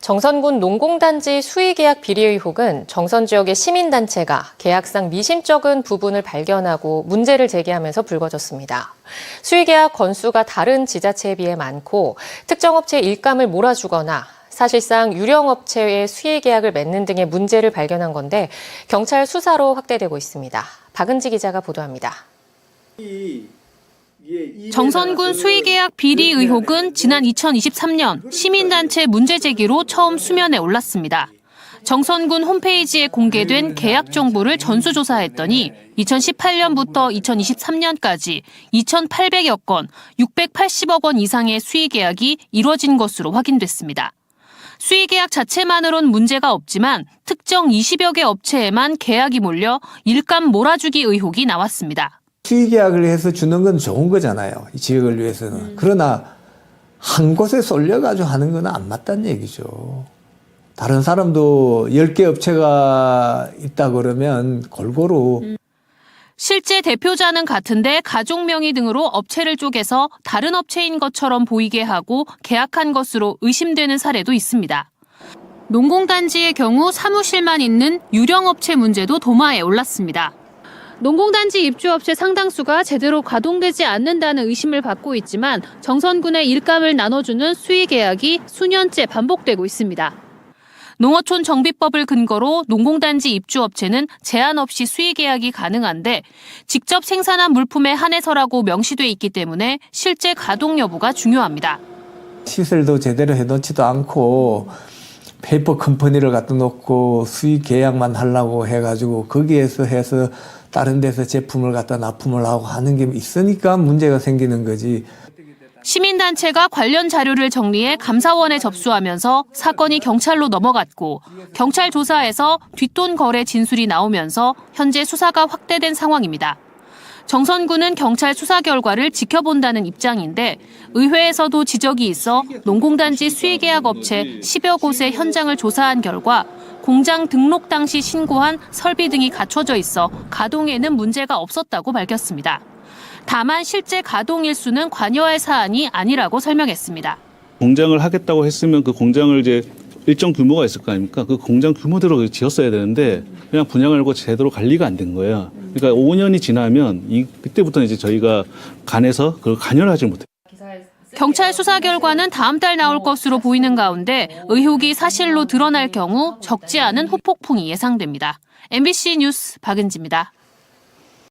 정선군 농공단지 수의계약 비리 의혹은 정선 지역의 시민단체가 계약상 미심쩍은 부분을 발견하고 문제를 제기하면서 불거졌습니다. 수의계약 건수가 다른 지자체에 비해 많고 특정 업체의 일감을 몰아주거나 사실상 유령업체의 수의계약을 맺는 등의 문제를 발견한 건데 경찰 수사로 확대되고 있습니다. 박은지 기자가 보도합니다. 정선군 수의계약 비리 의혹은 지난 2023년 시민단체 문제 제기로 처음 수면에 올랐습니다. 정선군 홈페이지에 공개된 계약 정보를 전수조사했더니 2018년부터 2023년까지 2,800여 건, 680억 원 이상의 수의계약이 이뤄진 것으로 확인됐습니다. 수의계약 자체만으론 문제가 없지만 특정 20여 개 업체에만 계약이 몰려 일감 몰아주기 의혹이 나왔습니다. 수의계약을 해서 주는 건 좋은 거잖아요. 이 지역을 위해서는. 그러나 한 곳에 쏠려가지고 하는 건 안 맞다는 얘기죠. 다른 사람도 10개 업체가 있다 그러면 골고루. 실제 대표자는 같은데 가족 명의 등으로 업체를 쪼개서 다른 업체인 것처럼 보이게 하고 계약한 것으로 의심되는 사례도 있습니다. 농공단지의 경우 사무실만 있는 유령업체 문제도 도마에 올랐습니다. 농공단지 입주업체 상당수가 제대로 가동되지 않는다는 의심을 받고 있지만 정선군의 일감을 나눠주는 수의계약이 수년째 반복되고 있습니다. 농어촌 정비법을 근거로 농공단지 입주업체는 제한 없이 수의계약이 가능한데 직접 생산한 물품에 한해서라고 명시돼 있기 때문에 실제 가동 여부가 중요합니다. 시설도 제대로 해놓지도 않고 페이퍼 컴퍼니를 갖다 놓고 수의계약만 하려고 해가지고 거기에서 해서 다른 데서 제품을 갖다 납품을 하고 하는 게 있으니까 문제가 생기는 거지. 시민단체가 관련 자료를 정리해 감사원에 접수하면서 사건이 경찰로 넘어갔고 경찰 조사에서 뒷돈 거래 진술이 나오면서 현재 수사가 확대된 상황입니다. 정선군은 경찰 수사 결과를 지켜본다는 입장인데 의회에서도 지적이 있어 농공단지 수의계약 업체 10여 곳의 현장을 조사한 결과 공장 등록 당시 신고한 설비 등이 갖춰져 있어 가동에는 문제가 없었다고 밝혔습니다. 다만 실제 가동 일수는 관여할 사안이 아니라고 설명했습니다. 공장을 하겠다고 했으면 그 공장을 이제 일정 규모가 있을 거 아닙니까? 그 공장 규모대로 지었어야 되는데 그냥 분양을 하고 제대로 관리가 안 된 거예요. 그러니까 5년이 지나면 그때부터는 이제 저희가 간에서 그걸 관여를 하지 못해요. 경찰 수사 결과는 다음 달 나올 것으로 보이는 가운데 의혹이 사실로 드러날 경우 적지 않은 후폭풍이 예상됩니다. MBC 뉴스 박은지입니다.